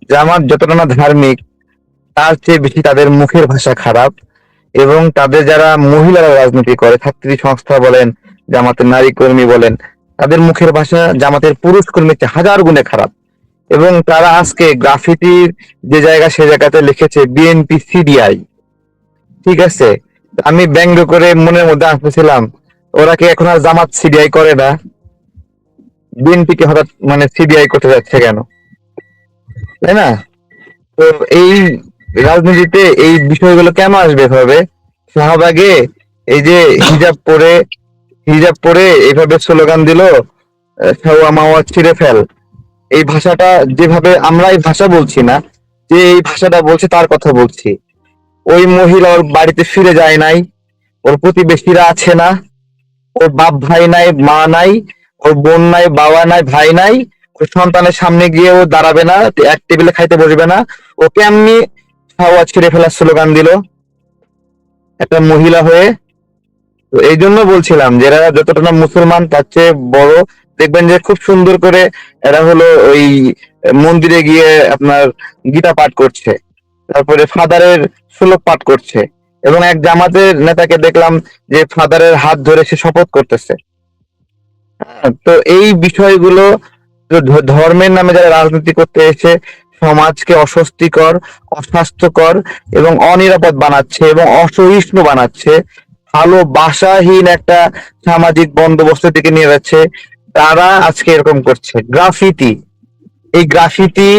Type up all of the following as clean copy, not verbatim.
জামাত যতটা না ধার্মিক, তার চেয়ে বেশি তাদের মুখের ভাষা খারাপ। এবং তাদের যারা মহিলারা রাজনীতি করে, ছাত্রী সংস্থা বলেন, জামাতের নারী কর্মী বলেন, তাদের মুখের ভাষা জামাতের পুরুষ কর্মীর চেয়ে হাজার গুণে খারাপ। এবং তারা আজকে গ্রাফিতির যে জায়গা সে জায়গাতে লিখেছে বিএনপি সিডিআই। ঠিক আছে, আমি ব্যঙ্গ করে মনের মধ্যে আসতেছিলাম, ওরা কি এখন আর জামাত সিডিআই করে না? বিএনপি কে হঠাৎ মানে সিডিআই করতে যাচ্ছে কেন? তাই না? তো এই রাজনীতিতে এই বিষয়গুলো কেন আসবে এভাবে? শাহবাগে এই যে হিজাব পরে এইভাবে স্লোগান দিল, ছাওয়া মাওয়া ছিঁড়ে ফেল, এই ভাষাটা যেভাবে আমরা এই ভাষা বলছি না, যে এই ভাষাটা বলছে তার কথা বলছি। ওই মহিলা ওর বাড়িতে ফিরে যায় নাই, ওর প্রতিবেশীরা আছে না, ওর বাপ ভাই নাই, মা নাই, ওর বোন নাই, বাবা নাই, ভাই নাই, ওর সন্তানের সামনে গিয়ে ও দাঁড়াবে না, এক টেবিলে খাইতে বসবে না। ও কেমনি হাওয়া ছিঁড়ে ফেলার স্লোগান দিল একটা মহিলা হয়ে? তো এই জন্য বলছিলাম যে এরা যতটা না মুসলমান তার চেয়ে বড়। দেখবেন যে খুব সুন্দর করে এরা হলো ওই মন্দিরে গিয়ে আপনার গীতা পাঠ করছে, তারপরে ফাদারের শ্লোক পাঠ করছে, এবং এক জামাতের নেতাকে দেখলাম যে ফাদারের হাত ধরে সে শপথ করতেছে। তো এই বিষয়গুলো ধর্মের নামে যারা রাজনীতি করতে এসে সমাজকে অস্বস্তিকর, অস্বাস্থ্যকর এবং অনিরাপদ বানাচ্ছে এবং অসহিষ্ণু বানাচ্ছে, ভালোবাসাহীন একটা সামাজিক বন্দোবস্তের দিকে নিয়ে যাচ্ছে, তারা আজকে এরকম করছে। গ্রাফিতি, এই গ্রাফিতি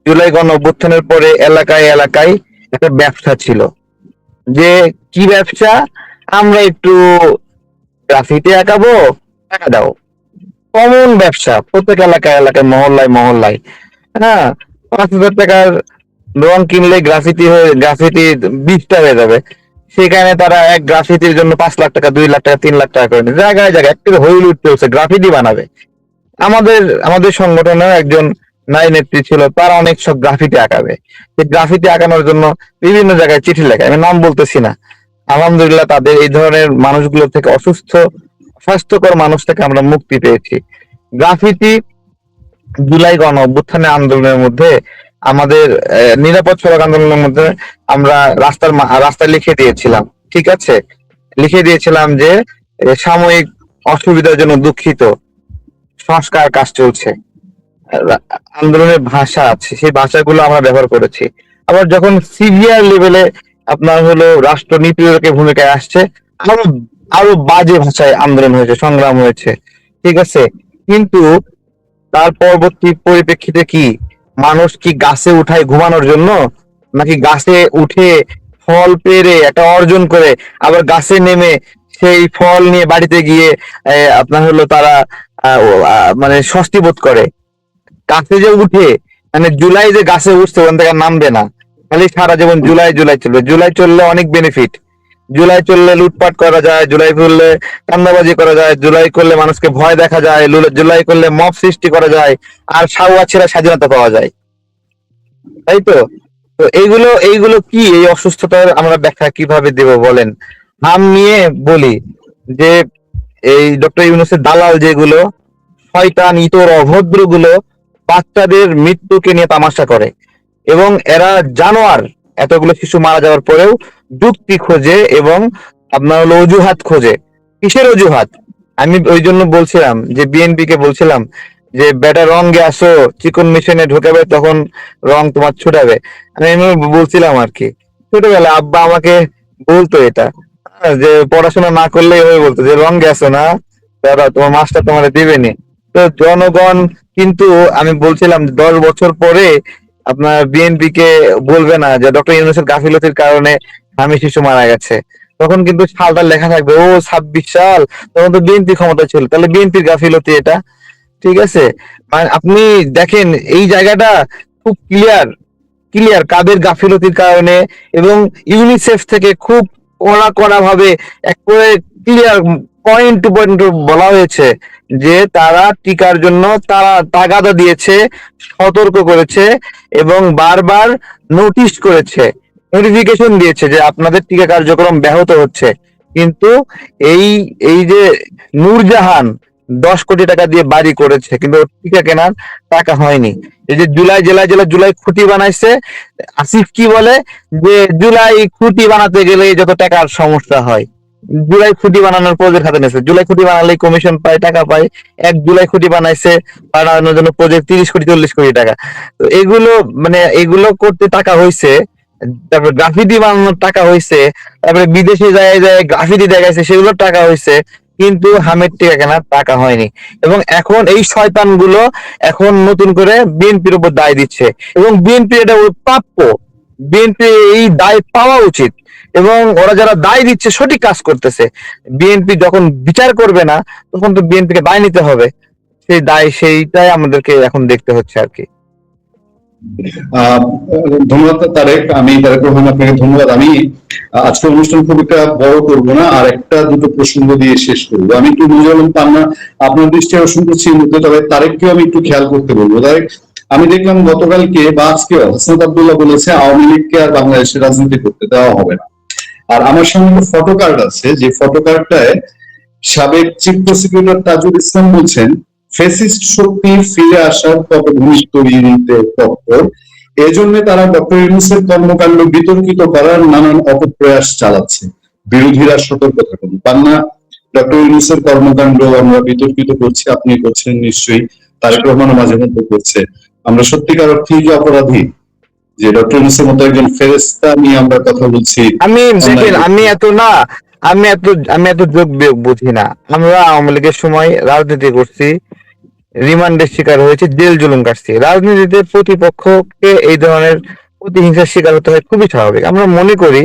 জুলাই গণ অভ্যুত্থানের পরে এলাকায় এলাকায় একটা ব্যবসা ছিল। যে কি ব্যবসা? আমরা একটু গ্রাফিতি আঁকাবো, টাকা দাও। কমন ব্যবসা প্রত্যেক এলাকায় এলাকায়, মহল্লায় মহল্লায়। হ্যাঁ, 5,000 টাকার রং কিনলে গ্রাফিতি 20টা হয়ে যাবে। সেখানে তারা এক গ্রাফিতির জন্য 5 লাখ টাকা, 2 লাখ টাকা, 3 লাখ টাকা করে নেয়। জায়গায় জায়গায় একটা হইলুট চলছে, গ্রাফিতি বানাবে। আমাদের আমাদের সংগঠনের একজন নারী নেত্রী ছিল, তারা অনেক সব গ্রাফিতি আঁকাবে। সেই গ্রাফিতি আঁকানোর জন্য বিভিন্ন জায়গায় চিঠি লেখায়, আমি নাম বলতেছি না। আলহামদুলিল্লাহ তাদের এই ধরনের মানুষগুলো থেকে, অস্বাস্থ্যকর মানুষ থেকে আমরা মুক্তি পেয়েছি। গ্রাফিতি জুলাই গণ অভ্যুত্থানের আন্দোলনের মধ্যে, আমাদের নিরাপদ সড়ক আন্দোলনের মধ্যে আমরা রাস্তায় লিখে দিয়েছিলাম। ঠিক আছে, লিখে দিয়েছিলাম যে সাময়িক অসুবিধার জন্য দুঃখিত, সংস্কার কাজ চলছে। আন্দোলনের ভাষা আছে, সেই ভাষাগুলো আমরা ব্যবহার করেছি। আবার যখন সিভিয়ার লেভেলে আপনার হলো রাষ্ট্রনীতিকে ভূমিকায় আসছে, আরো আরো বাজে ভাষায় আন্দোলন হয়েছে, সংগ্রাম হয়েছে। ঠিক আছে, কিন্তু তার পরবর্তী পরিপ্রেক্ষিতে কি, মানুষ কি গাছে উঠায় ঘুমানোর জন্য, নাকি গাছে উঠে ফল পেড়ে একটা অর্জন করে আবার গাছে নেমে সেই ফল নিয়ে বাড়িতে গিয়ে আপনার হলো তারা মানে স্বস্তি বোধ করে? গাছে যে উঠে, মানে জুলাই যে গাছে উঠছে ওখান থেকে আর নামবে না, খালি সারা জীবন জুলাই জুলাই চলবে। জুলাই চললে অনেক বেনিফিট। জুলাই চললে লুটপাট করা যায়, জুলাই করলে চাঁদাবাজি করা যায়, জুলাই করলে মানুষকে ভয় দেখা যায়, জুলাই করলে মব সৃষ্টি করা যায়, আর সাউয়া ছেড়ে স্বাধীনতা পাওয়া যায়। তাই তো? তো এইগুলো এইগুলো কি, এই অসুস্থতার আমরা ব্যাখ্যা কিভাবে দেব বলেন? নাম নিয়ে বলি যে এই ডক্টর ইউনূসের দালাল যেগুলো, শয়তান ইতর অভদ্রগুলো বাচ্চাদের মৃত্যুকে নিয়ে তামাশা করে, এবং এরা জানোয়ার। এতগুলো শিশু মারা যাওয়ার পরেও যুক্তি খোঁজে এবং আপনার হলো অজুহাত খোঁজে। কিসের অজুহাত? আমি ওই জন্য বলছিলাম যে বিএনপি কে বলছিলাম যে বেটা রঙে আসো, চিকন মেশিনে ঢুকাবে তখন রং তোমার ছুটাবে। আমি এমনি বলছিলাম আর কি। ছোটবেলায় আব্বা আমাকে বলতো এটা, যে পড়াশোনা না করলে এভাবে বলতো যে রং গেছো না, দাদা তোমার মাস্টার তোমার দিবেনি। তো জনগণ কিন্তু, আমি বলছিলাম 10 বছর পরে আপনার বিএনপি কে বলবে না যে ডক্টর ইউনূসের গাফিলতির কারণে স্বামী শিশু মারা গেছে, তখন কিন্তু সালটা লেখা থাকবে ও 26 সাল, তখন তো বিএনপি ক্ষমতা ছিল, তাহলে বিএনপির গাফিলতি এটা। ঠিক আছে, মানে আপনি দেখেন এই জায়গাটা খুব ক্লিয়ার, কাদের গাফিলতির কারণে। এবং ইউনিসেফ থেকে খুব কড়া কড়া ভাবে একবারে ক্লিয়ার পয়েন্ট টু পয়েন্ট বলা হয়েছে যে তারা টিকার জন্য তারা তাগাদা দিয়েছে, সতর্ক করেছে এবং বারবার নোটিশ করেছে, নোটিফিকেশন দিয়েছে যে আপনাদের টিকা কার্যক্রম ব্যাহত হচ্ছে। কিন্তু এই এই যে নূরজাহান 10 কোটি টাকা দিয়ে বাড়ি করেছে, কিন্তু টিকা কেনার টাকা হয়নি। এই যে জুলাই, জেলায় জেলায় জুলাই খুঁটি বানাইছে, আসিফ কি বলে যে জুলাই খুঁটি বানাতে গেলে যত টাকার সমস্যা হয়। জুলাই খুঁটি বানানোর প্রজেক্ট হাতে নিয়েছে, জুলাই খুঁটি বানালেই কমিশন পায়, টাকা পায়। এক জুলাই খুঁটি বানাইছে, বানানোর জন্য প্রজেক্ট 30 কোটি 40 কোটি টাকা। তো এগুলো মানে এগুলো করতে টাকা হয়েছে, তারপরে গ্রাফিতি বানানোর টাকা হয়েছে, তারপরে বিদেশে যায় যায় গ্রাফিতি দেখাইছে, সেগুলোর টাকা হয়েছে, কিন্তু হামের টিকা কেনার টাকা হয়নি। এবং এখন এই শয়তান গুলো এখন নতুন করে বিএনপির উপর দায় দিচ্ছে, এবং বিএনপি এটা প্রাপ্য, বিএনপি এই দায় পাওয়া উচিত। এবং ওরা যারা দায় দিচ্ছে সঠিক কাজ করতেছে, বিএনপি যখন বিচার করবে না তখন তো বিএনপিকে দায় নিতে হবে, সেই দায় সেইটাই আমাদেরকে এখন দেখতে হচ্ছে আর কি। ধন্যবাদ তারেক, আমি তারেক রহমান আপনাকে ধন্যবাদ। আমি আজকে অনুষ্ঠান খুব একটা বড় করব না, আর একটা দুটো প্রসঙ্গ দিয়ে শেষ করবো। আমি একটু বুঝলাম পান্না আপনার দৃষ্টি আকর্ষণ করছি এই মুহূর্তে, তবে তারেককেও আমি একটু খেয়াল করতে বলবো। তারেক, আমি দেখলাম গতকালকে বা আজকে হাসনাত আব্দুল্লাহ বলেছে আওয়ামী লীগকে আর বাংলাদেশে রাজনীতি করতে দেওয়া হবে না। আর আমার সামনে ফটো কার্ড আছে, যে ফটো কার্ডটায় সাবেক চিফ প্রসিকিউটর তাজুল ইসলাম বলছেন ফ্যাসিস্ট শক্তি ফিরে আসার পটভূমি তৈরিতে তৎপর, এজন্য তারা ডক্টর ইউনূসের কর্মকাণ্ড বিতর্কিত করার নানান অপপ্রয়াস চালাচ্ছে, বিরোধীরা সতর্ক থাকুন। পান্না, ডক্টর ইউনূসের কর্মকাণ্ড আমরা বিতর্কিত করছি, আপনি করছেন নিশ্চয়ই, তারেক রহমানও মাঝে মধ্যে করছে। আমরা সত্যিকার অর্থেই যে অপরাধী, যে ডক্টর ইউনূসের মতো একজন ফেরেশতা নিয়ে আমরা কথা বলছি? আমি দেখেন, আমি এত যোগ বিয়োগ বুঝি না। আমরা আওয়ামী লীগের সময় রাজনীতি করছি, রিমান্ডের শিকার হয়েছে, জেল জুলুম কাটছি। রাজনীতিতে প্রতিপক্ষকে এই ধরনের প্রতিহিংসার শিকার হতে হয়, খুবই স্বাভাবিক। আমরা মনে করি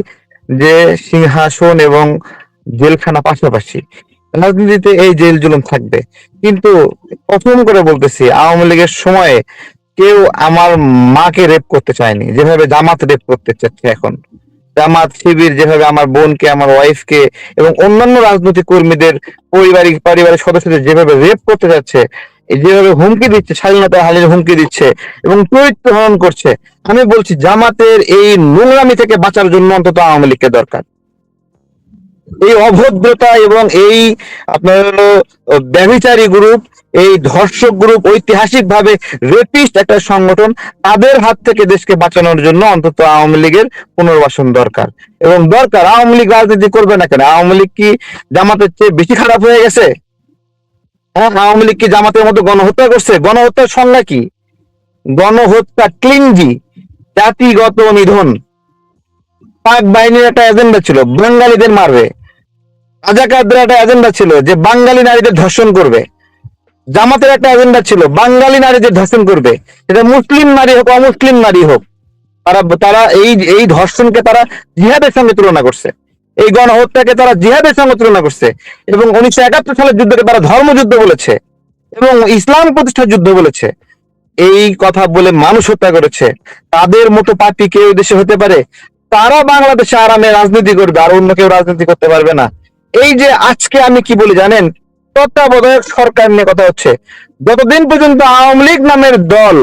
যে সিংহাসন এবং জেলখানা পাশাপাশি, রাজনীতিতে এই জেল জুলুম থাকবে। কিন্তু প্রথম করে বলতেছি, আওয়ামী লীগের সময়ে কেউ আমার মাকে রেপ করতে চায়নি যেভাবে জামাত রেপ করতে চাচ্ছে এখন। জামাত শিবির যেভাবে আমার বোনকে, আমার ওয়াইফকে এবং অন্যান্য রাজনৈতিক কর্মীদের পারিবারিক সদস্যদের যেভাবে রেপ করতে যাচ্ছে, যেভাবে হুমকি দিচ্ছে, স্বাধীনতা হানির হুমকি দিচ্ছে এবং চরিত্র হনন করছে, আমি বলছি জামাতের এই নোংরামি থেকে বাঁচার জন্য অন্তত আওয়ামী লীগকে দরকার। এই অভদ্রতা এবং এই আপনার হলো ব্যভিচারী গ্রুপ, এই ধর্ষক গ্রুপ, ঐতিহাসিক ভাবে রেপিস্ট একটা সংগঠন, তাদের হাত থেকে দেশকে বাঁচানোর জন্য অন্তত আওয়ামী লীগের পুনর্বাসন দরকার। এবং দরকার, আওয়ামী লীগ রাজনীতি করবে না কেন? আওয়ামী লীগ কি জামাতের চেয়ে বেশি খারাপ হয়ে গেছে? হ্যাঁ, আওয়ামী লীগ কি জামাতের মতো গণহত্যা করছে? গণহত্যার সংজ্ঞা কি? গণহত্যা ক্লিনজি, জাতিগত নিধন। পাক বাহিনীর একটা এজেন্ডা ছিল বাঙালিদের মারবে, রাজাকারদের একটা এজেন্ডা ছিল যে বাঙালি নারীদের ধর্ষণ করবে, জামাতের একটা এজেন্ডা ছিল বাঙালি নারীদের ধর্ষণ করবে, সেটা মুসলিম নারী হোক অমুসলিম নারী হোক। তারা তারা এই এই ধর্ষণকে তারা জিহাদের সঙ্গে তুলনা করছে, এই গণহত্যাকে তারা জিহাদের সঙ্গে তুলনা করছে, এবং 1971 সালের যুদ্ধকে তারা ধর্মযুদ্ধ বলেছে এবং ইসলাম প্রতিষ্ঠার যুদ্ধ বলেছে। এই কথা বলে মানুষ হত্যা করেছে। তাদের মতো পার্টি কেউ দেশে হতে পারে? তারা বাংলাদেশে আরামে রাজনীতি করবে, আর অন্য কেউ রাজনীতি করতে পারবে না। এই যে আজকে আমি কি বলি জানেন, তত্ত্বাবধায়ক সরকার নিয়ে কথা হচ্ছে। যতদিন পর্যন্ত আওয়ামী লীগ নামের দল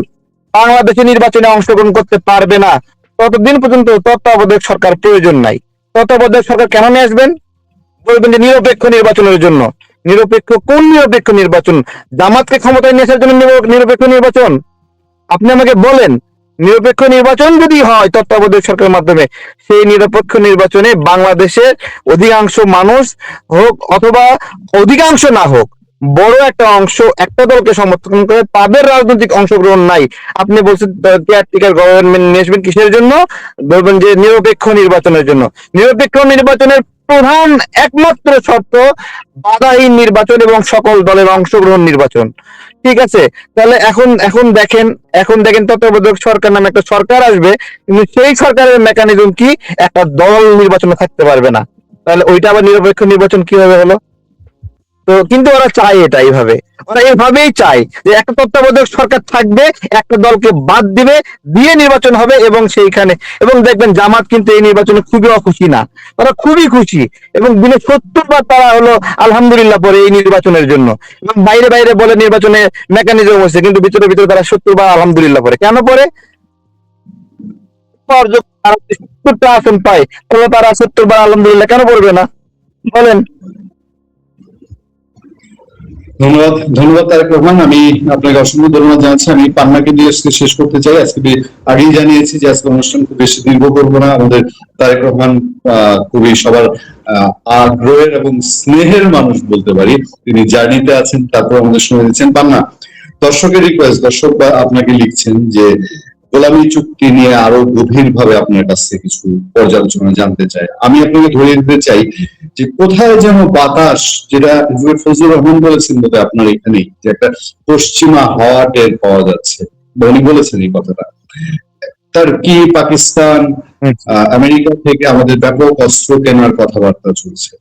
বাংলাদেশে নির্বাচনে অংশগ্রহণ করতে পারবে না, ততদিন পর্যন্ত তত্ত্বাবধায়ক সরকার প্রয়োজন নাই। তত্ত্বাবধায়ক সরকার কেন নিয়ে আসবেন? বলবেন যে নিরপেক্ষ নির্বাচনের জন্য। নিরপেক্ষ কোন নিরপেক্ষ নির্বাচন? জামাতকে ক্ষমতায় নিয়ে আসার জন্য নিরপেক্ষ নির্বাচন? আপনি আমাকে বলেন, নিরপেক্ষ নির্বাচন যদি হয় তত্ত্বাবধায়ক সরকারের মাধ্যমে, সেই নিরপেক্ষ নির্বাচনে বাংলাদেশের অধিকাংশ মানুষ হোক অথবা অধিকাংশ না হোক, বড় একটা অংশ একটা দলকে সমর্থন করে, তাদের রাজনৈতিক অংশগ্রহণ নাই। আপনি বলছেন কেয়ারটেকার গভর্নমেন্ট নিয়ে আসবেন কিসের জন্য? বলবেন যে নিরপেক্ষ নির্বাচনের জন্য। নিরপেক্ষ নির্বাচনের প্রধান একমাত্র শর্ত বাধাহীন নির্বাচন এবং সকল দলের অংশগ্রহণ নির্বাচন। ঠিক আছে, তাহলে এখন দেখেন তত্ত্বাবধায়ক সরকার নামে একটা সরকার আসবে, কিন্তু সেই সরকারের মেকানিজম কি? একটা দল নির্বাচনে থাকতে পারবে না। তাহলে ওইটা আবার নিরপেক্ষ নির্বাচন কিভাবে হলো? তো কিন্তু ওরা চায় এটা এইভাবে, ওরা এভাবেই চায় যে একটা তত্ত্বাবধায়ক সরকার থাকবে, একটা দলকে বাদ দিবে, দিয়ে নির্বাচন হবে। এবং সেইখানে এবং দেখবেন জামাত কিন্তু এই নির্বাচনে খুবই অখুশি না, তারা খুবই খুশি, এবং দিনে 70 বার তারা হলো আলহামদুলিল্লাহ পরে এই নির্বাচনের জন্য। এবং বাইরে বাইরে বলে নির্বাচনে মেকানিজম হচ্ছে, কিন্তু ভিতরে ভিতরে তারা 70 বার আলহামদুলিল্লাহ পরে। কেন পরে? 70টা আসন পায়, তাহলে তারা 70 বার আলহামদুলিল্লাহ কেন পড়বে না? বলেন। ধন্যবাদ তারেক রহমান। আমি আপনাকে অসংখ্য ধন্যবাদ জানাচ্ছি। আমি পান্নাকে দিয়ে আজকে শেষ করতে চাই। আজকে আগেই জানিয়েছি যে আজকে অনুষ্ঠান খুব বেশি দীর্ঘ করবো না। আমাদের তারেক রহমান খুবই সবার আগ্রহের এবং স্নেহের মানুষ বলতে পারি। তিনি জার্নিতে আছেন, তারপর আমাদের সময় দিচ্ছেন। পান্না, দর্শকের রিকোয়েস্ট, দর্শক আপনাকে লিখছেন যে গোলামী চুক্তি নিয়ে আরো গভীর ভাবে আপনার কাছ থেকে কিছু পর্যালোচনা জানতে চাই। আমি আপনাকে ধরিয়ে দিতে চাই যে কোথায় যেন বাতাস, যেটা ফজলুর রহমান বলেছেন বোধহয় আপনার এখানেই, যে একটা পশ্চিমা হাওয়া টের পাওয়া যাচ্ছে, উনি বলেছেন এই কথাটা। টার্কি, পাকিস্তান, আমেরিকা থেকে আমাদের ব্যাপক অস্ত্র কেনার কথাবার্তা চলছে।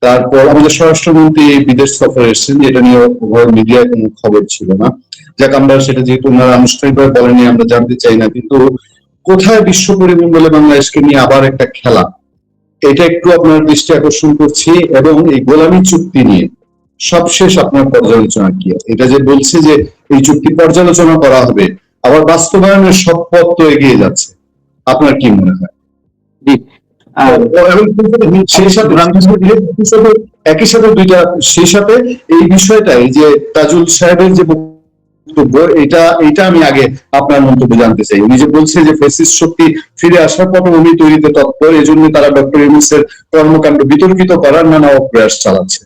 তারপর আমাদের স্বরাষ্ট্রমন্ত্রী বিদেশ সফরে এসেছেন, যেটা নিয়ে ওভার মিডিয়ায় কোনো খবর ছিল না। যাক, আমরা সেটা যেহেতু ওনারা আনুষ্ঠানিকভাবে বলেনি, আমরা জানতে চাই না। কিন্তু কোথায় বিশ্ব পরিমণ্ডলে বাংলাদেশকে নিয়ে আবার একটা খেলা, এটা একটু আপনার দৃষ্টি আকর্ষণ করছি। এবং এই গোলামী চুক্তি নিয়ে সবশেষ আপনার পর্যালোচনা কি? এটা যে বলছে যে এই চুক্তি পর্যালোচনা করা হবে, আবার বাস্তবায়নের সব পথ তো এগিয়ে যাচ্ছে, আপনার কি মনে হয়? এবং সেই সাথে একই সাথে দুইটা, সেই সাথে এই বিষয়টাই যে তাজুল সাহেবের যে বক্তব্য, এটা আমি আগে আপনার মন্তব্য জানতে চাই। উনি যে বলছে যে ফ্যাসিস্ট শক্তি ফিরে আসার পটভূমি তৈরিতে তৎপর, এজন্য তারা ডক্টর ইউনূসের কর্মকাণ্ড বিতর্কিত করার নানা প্রয়াস চালাচ্ছে।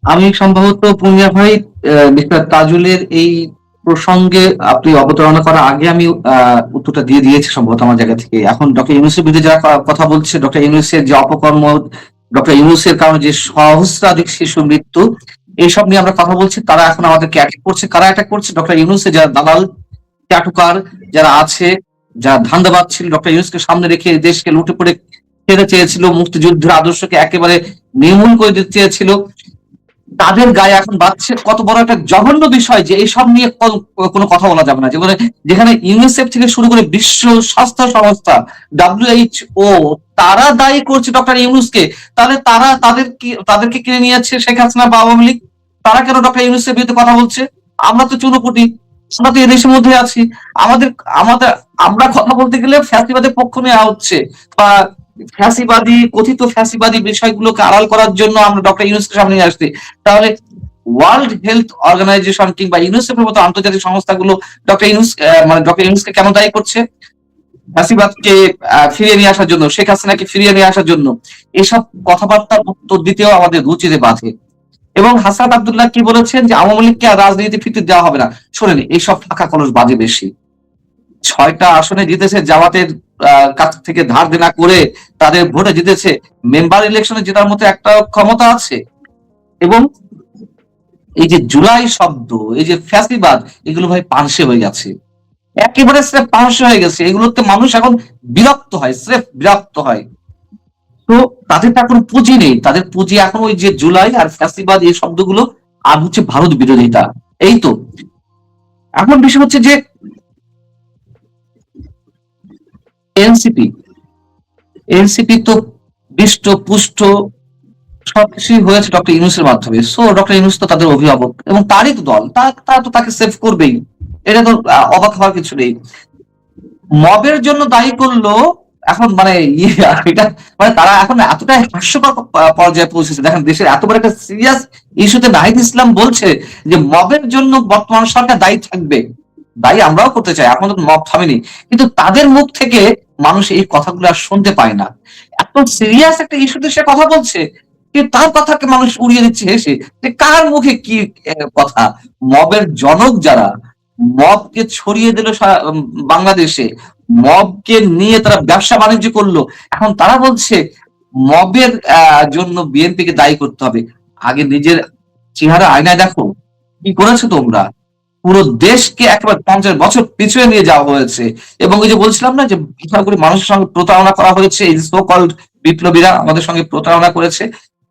আমি সম্ভবত পূর্ণিয়া ভাই মিস্টার তাজুলের এই প্রসঙ্গে আপনি অবতারণা করার আগে আমি উত্তরটা দিয়ে দিয়েছি সম্ভবত আমার জায়গা থেকে। এখন ডক্টর ইউনূসের বিরুদ্ধে যারা কথা বলছে, ডক্টর ইউনূসের যে অপকর্ম, ডক্টর ইউনূসের কারণে যে সহস্রাধিক শিশু মৃত্যু, এইসব নিয়ে আমরা কথা বলছি, তারা এখন আমাদেরকে অ্যাটাক করছে। কারা অ্যাটাক করছে? ডক্টর ইউনূসের যারা দালাল চাটুকার যারা আছে, যারা ধান্দাবাজ ছিল, ডক্টর ইউনূসকে সামনে রেখে দেশকে লুটে পড়ে খেতে চেয়েছিল, মুক্তিযুদ্ধের আদর্শকে একেবারে নির্মূল করে দিতে চেয়েছিল, তাদের গায়ে এখন বাড়ছে। কত বড় একটা জঘন্য বিষয় যে এইসব নিয়ে কোনো কথা বলা যাবে না। যেখানে ইউনিসেফ থেকে শুরু করে বিশ্ব স্বাস্থ্য সংস্থা, WHO, তারা দায়ী করছে ডক্টর ইউনূসকে, তাহলে তাদেরকে কিনে নিয়েছে শেখ হাসিনা বা আওয়ামী লীগ। তারা কেন ডক্টর ইউনূসের বিরুদ্ধে কথা বলছে? আমরা তো চুনোপুটি, আমরা তো এদেশের মধ্যে আছি। আমাদের আমাদের আমরা কথা বলতে গেলে ফ্যাসিবাদের পক্ষ নেওয়া হচ্ছে, বা কথিত ফ্যাসিবাদী বিষয়গুলোকে আড়াল করার জন্য আমরা ডক্টর ইউনূসকে সামনে নিয়ে আসছি। তাহলে ওয়ার্ল্ড হেলথ অর্গানাইজেশন কিংবা ইউনিসেফের মতো আন্তর্জাতিক সংস্থাগুলো ডক্টর ইউনূসকে কেন দায়ী করছে? ফ্যাসিবাদকে ফিরিয়ে নিয়ে আসার জন্য, শেখ হাসিনাকে ফিরিয়ে নিয়ে আসার জন্য। এসব কথাবার্তার উত্তর দিতেও আমাদের রুচিতে বাধে। এবং হাসান আব্দুল্লাহ কি বলেছেন যে আওয়ামী লীগকে আর রাজনীতি ফিরতে দেওয়া হবে না। শোনেন, এইসব ফাঁকা কলস বাজে বেশি। 6টা আসনে জিতেছে জামাতের কাছ থেকে ধার দেনা করে, তাদের ভোটে জিতেছে। মেম্বার ইলেকশনে জেতার মতো একটা ক্ষমতা আছে। এবং এই যে জুলাই শব্দ, এই যে ফ্যাসিবাদ, এগুলো ভাই পানসে হয়ে গেছে, একেবারে স্রেফ পানসে হয়ে গেছে। এগুলোতে মানুষ এখন বিরক্ত হয়, স্রেফ বিরক্ত হয়। তো তাদের তো এখন পুঁজি নেই, তাদের পুঁজি এখন ওই যে জুলাই আর ফ্যাসিবাদ, এই শব্দগুলো, আর হচ্ছে ভারত বিরোধিতা। এই তো এখন বিষয় হচ্ছে যে এনসিপি তো দৃষ্ট পুষ্ট সবকিছুই হয়েছে ডক্টর ইউনূসের মাধ্যমে। সো ডক্টর ইউনূস তো তাদের অভিভাবক এবং তারই তো দল, তারা তো তাকে সেভ করবেই। এটা তো অবাক হওয়ার কিছু নেই। মবের জন্য দায়ী করলো এখন, মানে এটা মানে তারা এখন এতটাই হাস্যকর পর্যায়ে পৌঁছেছে। দেখেন, দেশের এত বড় একটা সিরিয়াস ইস্যুতে নাহিদ ইসলাম বলছে যে মবের জন্য বর্তমান সরকার দায়ী থাকবে। দায়ী আমরাও করতে চাই, এখন তো মব থামেনি, কিন্তু তাদের মুখ থেকে মানুষ এই কথাগুলো আর শুনতে পায় না। এত সিরিয়াস একটা ইস্যুতে সে কথা বলছে, কিন্তু তার কথাকে মানুষ উড়িয়ে দিচ্ছে হেসে, যে কার মুখে কি কথা। মবের জনক যারা, মবকে ছড়িয়ে দিল বাংলাদেশে, মবকে নিয়ে তারা ব্যবসা বাণিজ্য করলো, এখন তারা বলছে মবের জন্য বিএনপিকে দায়ী করতে হবে। আগে নিজের চেহারা আয়নায় দেখো, কি করেছো তোমরা? পুরো দেশকে একেবারে 50 বছর পিছনে নিয়ে যাওয়া হয়েছে। এবং ওই যে বলছিলাম না যে মানুষের সঙ্গে প্রতারণা করা হয়েছে, এই সো কল্ড বিপ্লবীরা আমাদের সঙ্গে প্রতারণা করেছে।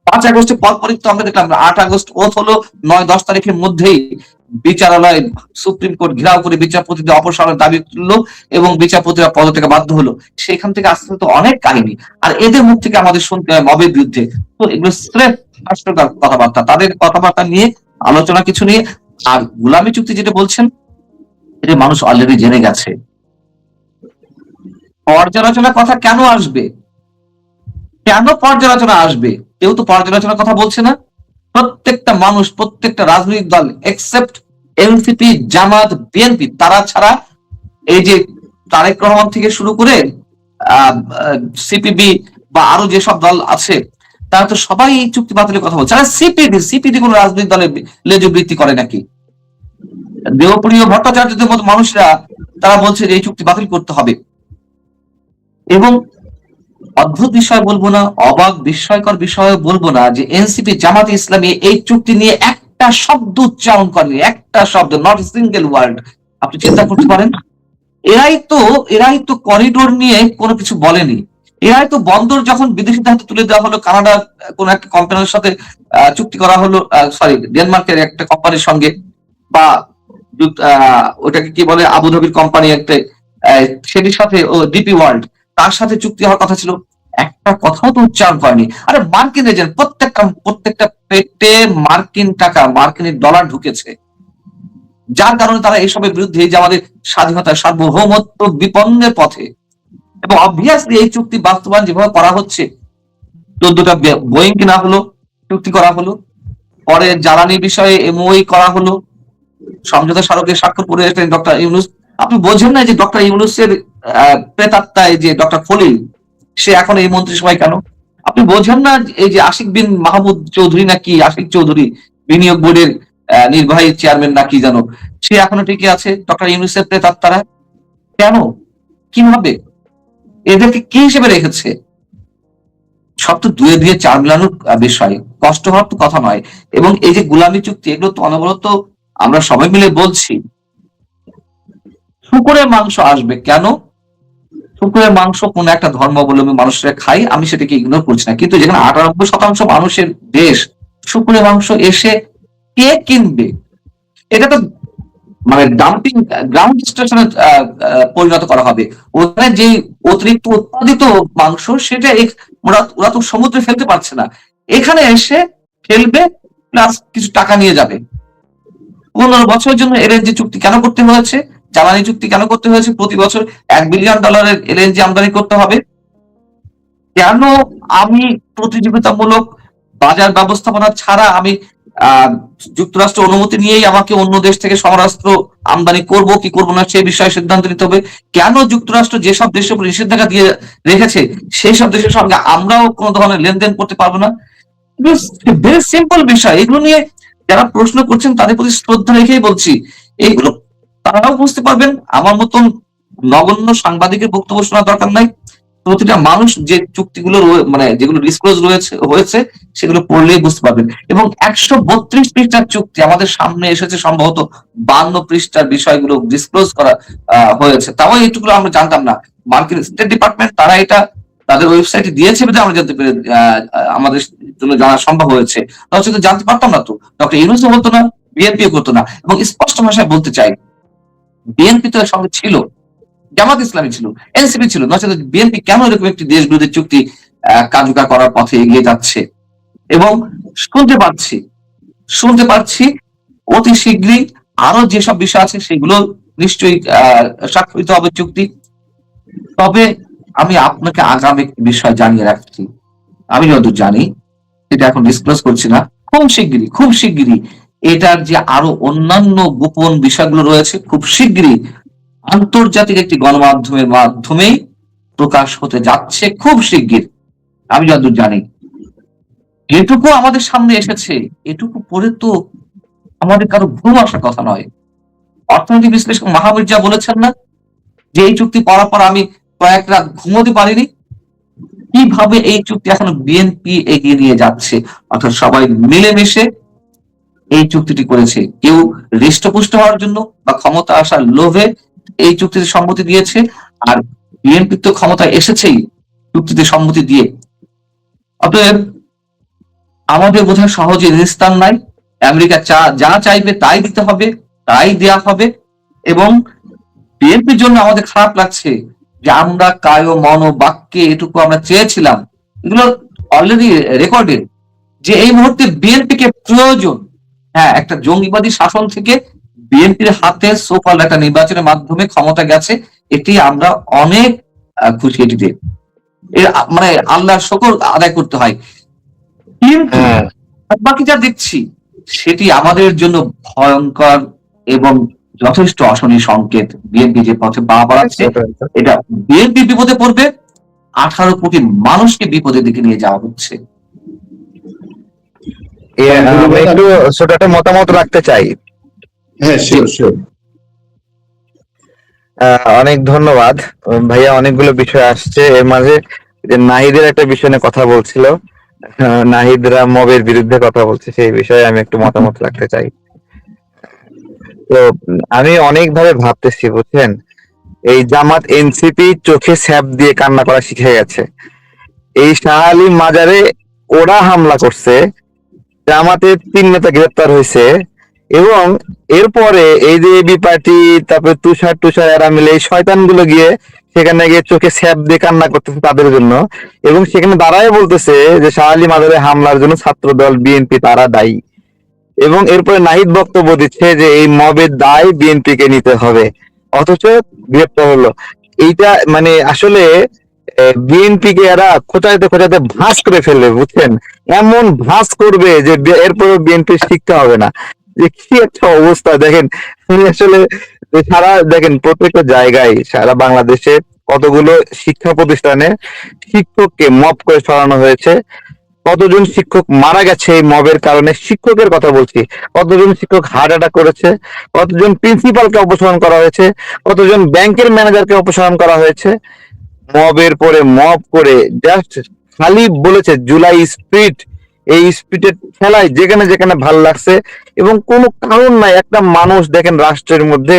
5 আগস্টের পরপরই তো আমরা দেখলাম 8 আগস্ট ওথ হলো, 9-10 তারিখের মধ্যেই বিচারালয়, সুপ্রিম কোর্ট ঘেরাও করে বিচারপতিদের অপসারণের দাবি তুললো এবং বিচারপতিরা পদত্যাগে বাধ্য হলো। সেখান থেকে আস্তে আস্তে অনেক কাহিনী, আর এদের মুখ থেকে আমাদের শুনতে হয় মবের বিরুদ্ধে। তো এগুলো স্রেফ হাস্যকর কথাবার্তা, তাদের কথাবার্তা নিয়ে আলোচনা কিছু নিয়ে। আর গোলামী চুক্তি যেটা বলছেন, এটা মানুষ অলরেডি জেনে গেছে। পর্যালোচনার কথা কেন আসবে? কেন পর্যালোচনা আসবে? কেউ তো পর্যালোচনার কথা বলছে না। প্রত্যেকটা মানুষ, প্রত্যেকটা রাজনৈতিক দল এক্সেপ্ট এনসিপি, জামাত, বিএনপি, তারা ছাড়া এই যে তারেক রহমান থেকে শুরু করে সিপিবি বা আরো যেসব দল আছে, তারা তো সবাই এই চুক্তি বাতিলের কথা বলছে। আর সিপিডি কোন রাজনৈতিক দলের লেজবৃত্তি করে নাকি? দেবপ্রিয় ভট্টাচার্যদের মতো মানুষরা তারা বলছে যে এই চুক্তি বাতিল করতে হবে। এবং অদ্ভুত বিষয় বলবো না, অবাক বিস্ময়কর বিষয় বলবো না, যে এনসিপি, জামাত ইসলামী এই চুক্তি নিয়ে একটা শব্দ উচ্চারণ করেনি, একটা শব্দ, নট সিঙ্গেল ওয়ার্ড। আপনি চিন্তা করতে পারেন, এরাই তো করিডোর নিয়ে কোনো কিছু বলেনি। এরাই তো বন্দর যখন বিদেশিদের হাতে তুলে দেওয়া হলো, কানাডা কোন একটা কোম্পানির সাথে চুক্তি করা হলো, সরি ডেনমার্কের একটা কোম্পানির সঙ্গে, বা ওটাকে কি বলে, আবুধাবির কোম্পানি একটা, সেটির সাথে ও ডিপি ওয়ার্ল্ড, তার সাথে চুক্তি হওয়ার কথা ছিল, একটা কথাও তো উচ্চারণ করেনি। আরে মার্কিন এজেন্ট, প্রত্যেকটা পেটে মার্কিন টাকা, মার্কিনের ডলার ঢুকেছে, যার কারণে তারা এসবের বিরুদ্ধে, যে আমাদের স্বাধীনতা, সার্বভৌমত্ব বিপন্নের পথে। এবং অবভিয়াসলি এই চুক্তি বাস্তবায়ন যেভাবে করা হচ্ছে, 14টা বোয়িং কিনা হলো, চুক্তি করা হলো, পরে জ্বালানি বিষয়ে এমওই করা হলো, সমঝোতা স্মারকে স্বাক্ষর করে এসেছেন ডক্টর ইউনূস। আপনি বোঝেন না যে ডক্টর ইউনূসের প্রেতাত্মায় যে ডক্টর খলিল, সে এখন এই মন্ত্রিসভায় কেন? আপনি বোঝেন না এই যে আশিক বিন মাহমুদ চৌধুরী, নাকি আশিক চৌধুরী, বিনিয়োগ বোর্ডের নির্বাহী চেয়ারম্যান নাকি যেন, সে এখনো টিকে আছে ডক্টর ইউনূসের প্রেতাত্মারা? কেন? কিভাবে? এদেরকে কি হিসেবে রেখেছে? সব তো দুয়ে দুয়ে চার মিলানোর বিষয়, কষ্ট হওয়ার তো কথা নয়। এবং এই যে গোলামী চুক্তি, এগুলো তো অনবরত আমরা সবাই মিলে বলছি, শুকুরের মাংস আসবে কেন? শুকুরের মাংস কোন একটা ধর্মাবলম্বী মানুষরা খায়, আমি সেটাকে ইগনোর করছি না, কিন্তু যেখানে 98% মানুষের দেশ, শুকুরের মাংস এসে কে কিনবে? এটা তো মানে ডাম্পিং গ্রাউন্ড স্টেশনে পরিণত করা হবে। ওখানে যে অতিরিক্ত উৎপাদিত মাংস, সেটা ওরা তো সমুদ্রে ফেলতে পারছে না, এখানে এসে ফেলবে, প্লাস কিছু টাকা নিয়ে যাবে। 15 বছরের জন্য এলএনজি চুক্তি কেন করতে হয়েছে? জ্বালানি চুক্তি কেন করতে হয়েছে? প্রতি বছর $1 বিলিয়ন এলএনজি আমদানি করতে হবে কেন? আমি প্রতিযোগিতামূলক বাজার ব্যবস্থাপনা ছাড়া আমি যুক্তরাষ্ট্র অনুমতি নিয়েই আমাকে অন্য দেশ থেকে সমরাস্ত্র আমদানি করব কি করব না সেই বিষয়ে সিদ্ধান্ত নিতে হবে কেন? যুক্তরাষ্ট্র যেসব দেশের উপর নিষেধাজ্ঞা দিয়ে রেখেছে, সেই সব দেশের সঙ্গে আমরাও কোনো ধরনের লেনদেন করতে পারবো না? ভেরি সিম্পল বিষয়। এগুলো নিয়ে যারা প্রশ্ন করছেন তাদের প্রতি শ্রদ্ধা রেখেই বলছি, এইগুলো তারাও বুঝতে পারবেন। আমার মতন নগণ্য সাংবাদিকের বক্তব্য শোনার দরকার নাই। প্রতিটা মানুষ যে চুক্তিগুলো মানে যেগুলো ডিসক্লোজ হয়েছে সেগুলো পড়লেই বুঝতে পারবেন। এবং 132 পৃষ্ঠার চুক্তি আমাদের সামনে এসেছে, সম্ভবত 52 পৃষ্ঠার বিষয়গুলো ডিসক্লোজ করা হয়েছে, তাও এইটুকুলো আমরা জানতাম না। মার্কিন স্টেট ডিপার্টমেন্ট তারা এটা তাদের ওয়েবসাইটে দিয়েছে বলে আমরা জানতে পেরে, আমাদের জন্য জানা সম্ভব হয়েছে। তাহলে তো জানতে পারতাম না। তো ডক্টর ইউনূসও বলতো না, বিএনপিও করতো না। এবং স্পষ্ট ভাষায় বলতে চাই, বিএনপি তো এর সঙ্গে ছিল, জামাত ইসলামী ছিল, এনসিপি ছিল, নচেত বিএনপি কেন এরকম একটি দেশ বিরোধী চুক্তি কার্যকর করার পথে এগিয়ে যাচ্ছে? এবং শুনতে পাচ্ছি অতি শীঘ্রই আরো যেসব বিষয় আছে সেগুলো নিশ্চয়ই স্বাক্ষরিত হবে চুক্তি। তবে আমি আপনাকে আগামী একটি বিষয় জানিয়ে রাখছি, আমি যতদূর জানি, এটা এখন ডিসক্লোজ করছি না, খুব শিগগিরই এটার যে আরো অন্যান্য গোপন বিষয়গুলো রয়েছে, খুব শিগগিরই আন্তর্জাতিক একটি গণমাধ্যমের মাধ্যমেই প্রকাশ হতে যাচ্ছে, খুব শিগগির, আমি যতদূর জানি। এটুকু আমাদের সামনে এসেছে, এটুকু পরে তো আমাদের কারো ঘুম আসার কথা নয়। অর্থনৈতিক বিশ্লেষক মাহমির্জা বলেছেন না যে এই চুক্তি পড়ার পর আমি কয়েক রাত ঘুমোতে পারিনি। কিভাবে এই চুক্তি এখন বিএনপি এগিয়ে নিয়ে যাচ্ছে, অর্থাৎ সবাই মিলেমিশে এই চুক্তিটি করেছে। কেউ হৃষ্টপুষ্ট হওয়ার জন্য বা ক্ষমতা আসার লোভে এই চুক্তিতে সম্মতি দিয়েছে, আর বিএনপি তো ক্ষমতায় এসেছেই চুক্তিতে সম্মতি দিয়ে। অতএব আমাদের বোধহয় সহজে নিস্তার নাই। আমেরিকা যা চাইবে তাই দিতে হবে, তাই দেয়া হবে। এবং বিএনপির জন্য আমাদের খারাপ লাগছে যে আমরা কায় মন বাক্যে এটুকু আমরা চেয়েছিলাম, এগুলো অলরেডি রেকর্ডেড, যে এই মুহূর্তে বিএনপিকে প্রয়োজন, হ্যাঁ, একটা জঙ্গিবাদী শাসন থেকে বিএনপির হাতে সোকল একটা নির্বাচনের মাধ্যমে ক্ষমতা গেছে, এটি আমরা অনেক খুশি এটিতে, মানে আল্লাহর শুকর আদায় করতে হয়। কিন্তু বাকি যা দেখছি সেটি আমাদের জন্য ভয়ঙ্কর এবং যথেষ্ট অশনি সংকেত। বিএনপি যে পথে পা বাড়াচ্ছে, এটা বিএনপি বিপদে পড়বে, 18 কোটি মানুষকে বিপদের দিকে নিয়ে যাওয়া হচ্ছে। আমি একটু ছোট একটা মতামত রাখতে চাই। হ্যাঁ, শিওর শিওর। অনেক ধন্যবাদ ভাইয়া। অনেকগুলো বিষয় আসছে এর মাঝে, যে নাহিদের একটা বিষয় নিয়ে কথা বলছিল, নাহিদরা মবের বিরুদ্ধে কথা বলছে, সেই বিষয়ে আমি একটু মতামত রাখতে চাই। তো আমি অনেকভাবে ভাবতেছি, বুঝছেন, এই জামাত এনসিপি চোখে স্যাপ দিয়ে কান্না করা শিখে গেছে। এই শাহ আলী মাজারে ওরা হামলা করছে, জামাতের 3 নেতা গ্রেপ্তার হয়েছে, এবং এরপরে এই যে এবি পার্টি, তারপরে তুষার এরা মিলে এই শয়তানগুলো গিয়ে সেখানে গিয়ে চোখে স্যাপ দিয়ে কান্না করতেছে তাদের জন্য, এবং সেখানে দাঁড়ায় বলতেছে যে শাহ আলী মাজারে হামলার জন্য ছাত্র দল বিএনপি তারা দায়ী। এবং এরপরে নাহিদ বক্তব্য দিচ্ছে যে এই মবের দায় বিএনপি কে নিতে হবে, অথচ গ্রেপ্তার হলো। এইটা মানে আসলে বিএনপি কে এরা খোঁচাইতে খোঁচাইতে ভাঁজ করে ফেলবে, বুঝছেন, এমন ভাঁজ করবে যে এরপরে বিএনপি শিখতে হবে না। যে কি একটা অবস্থা দেখেন, উনি আসলে সারা দেখেন প্রত্যেকটা জায়গায় সারা বাংলাদেশে কতগুলো শিক্ষা প্রতিষ্ঠানে শিক্ষককে মব করে সরানো হয়েছে, কতজন শিক্ষক মারা গেছে এই মবের কারণে, শিক্ষকের কথা বলছি, কতজন শিক্ষক হার্ট অ্যাটাক করেছে, কতজন প্রিন্সিপালকে অপসারণ করা হয়েছে, কতজন ব্যাংকের ম্যানেজারকে অপসারণ করা হয়েছে, মবের পরে মব করে জাস্ট খালি বলেছে জুলাই স্পিরিট, এই স্পিরিটের খেলায় যেখানে যেখানে ভাল লাগছে, এবং কোনো কারণ নাই। একটা মানুষ দেখেন রাষ্ট্রের মধ্যে,